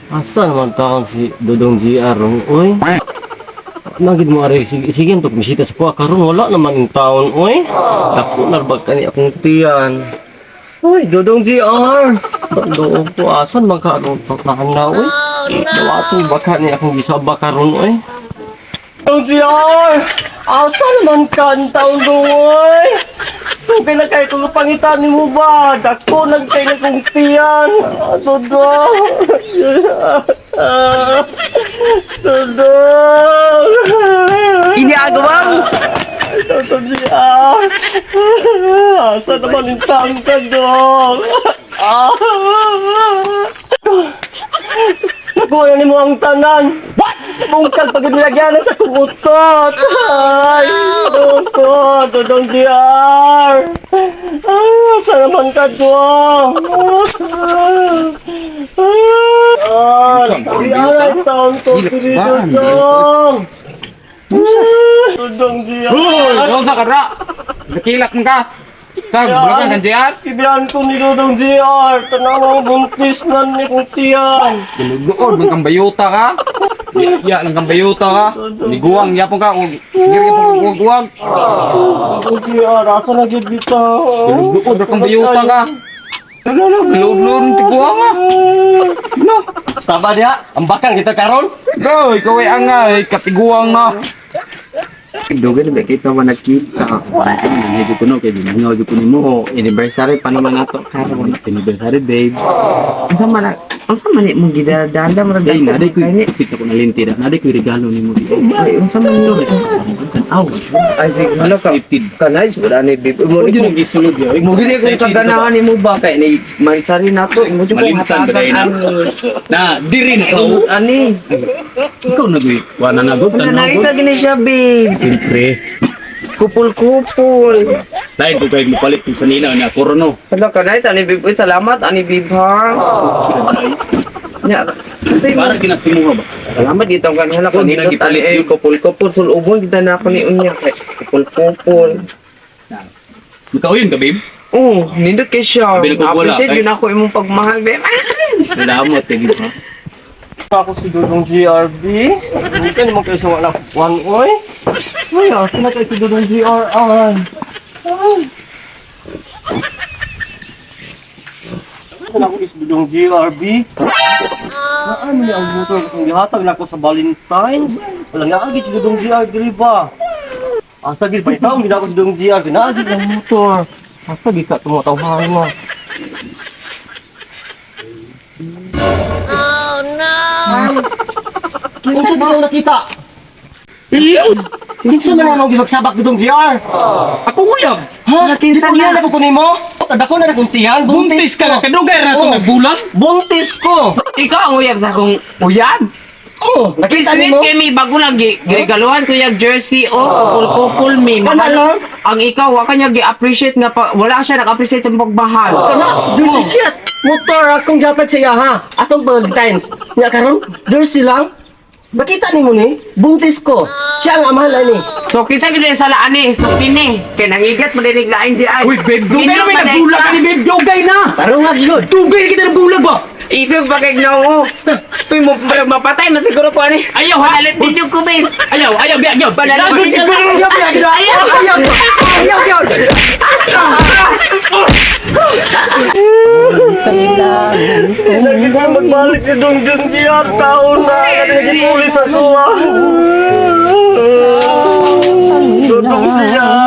Asa naman taon si Dodong GR oy? Nagid mo ari sige untuk bisita sa kuha karon wala naman yung taon oy. Dako narbag kani akong tiyan. Oy, Dodong GR. Doon ko asan man ka ano paglahan na oy. Dawato baka ni akong gisaba karon oy. Dodong GR. Asa naman ka ang taon oy? Kung kailan kayo kung pangitan mo ba? Dako nagkay na kong tiyan. Dodong. Dodong. Ini agawang. Dodong siya. Asa naman yung taon ka, Dong? Nakuha ni mo ang tanan. What? Bungkal pag nilagyanan sa kumutot. Ay, Dodong DR. Asa naman ka, Dong? Ay, taon ko, si Dodong. Dodong DR. Huwag na kara! Nakilak mo ka! Saan? Bulagan kan JR? Kibiyan ko ni Dodong GR. Tanang buntis na ni kong tiyan. Luluod, man kang bayuta ka! Ya lang kang bayuta ka! Liguang, yapon ka! Sige ka pong guwag! Dodong GR, asa na gid bita? Luluod, man kang bayuta ka! Luluod, tiguang ka! No! Taba dia, ambakan kita karon. Go, ikaw ay angay, katiguang na! Doon ba kita ba nakita? Medyo kuno kay dinangaw jud kuno mo. Anniversary pa naman nato karon. Anniversary babe. Unsa man ni mo gidadanda mo Ay, naday ko kita ko nalintira. Naday ko regalo nimo dito. Ay, unsa man yo? Aw, Ay, siguro ka. Kanay wala ni babe. Mo mo jud gisulod yo. mo gid ko kaganahan nimo ba kay ni mansari nato. Mo jud ko Malimtan ba hatagan na? Na, diri na to. Ani. Ikaw nagwi. Wala na gud. Wala na isa gini siya babe. Siyempre. Kupul-kupul. Dahil ko kayo mupalit kung sanina na korono. Hala kanay ani babe. Uy, salamat ani babe ha. Nya. Para ginasimuha ba? Salamat dito kan hala Oh, kanito ginagipalit tali yun. kupul-kupul sulubon kita na ako ni unya kay kupul-kupul. Ikaw yun ka, babe? Oh, nindot kay siya. Sabi na kung wala, Appreciate kay- yun ako imong pagmahal babe. Salamat, eh, di ba? Ako si Dodong GRB. Hindi ka naman kayo sa wala one oy. Ay, asa na kayo si Dodong GR ay. Ano ako is Dodong GRB? Ano niya ang motor kung gihatag na ako sa Valentine's? Wala nga agit si Dodong GR diri ba? Asa gid pa itaw gid ako si Dodong GR ginaagit ang motor. Asa gid ka tumatawahan mo? Kinsa ba yung nakita? Kinsa man ang gimagsabak Dodong GR? Ako uyab! Ha? Kinsa niya na kukunin mo? Dako na nakuntihan. Buntis ka na! Kadugay na ito Oh. nagbulag! Buntis ko! Ikaw ang uyab sa akong uyab. Oh, nakita Sabi mo? kay mi bago lang giregaluhan ko yung jersey o kupul mi. Kana lang? Ang ikaw wa kanya gi-appreciate nga pa, wala siya nag-appreciate sa pagmahal. Kana, jersey shit! Motor akong gatag sa iya ha. Atong Valentine's. Nga karon, jersey lang. Makita ni mo ni, buntis ko. Siya ang amahan ni. So kinsa gid sa laan ni? So kini kay nangigat mo dinig lain di ay. Uy, babe! Dugay na may nagbulag ka ni babe! Dugay na! Tarong nga gyud. Dugay kita nagbulag ba? Isip pa kay gnoo. Tuy mo mapatay na siguro ko ani. Ayaw ha! Panalit din yung kubin. Ayaw! Ayaw! Biya! Ayaw! Panalit din yung kubin. Ayaw, ayaw, ayaw, ayaw, ayaw. Hindi ka magbalik ni Dong Junjian. Taon na. Naging pulis ako. Dodong Jian.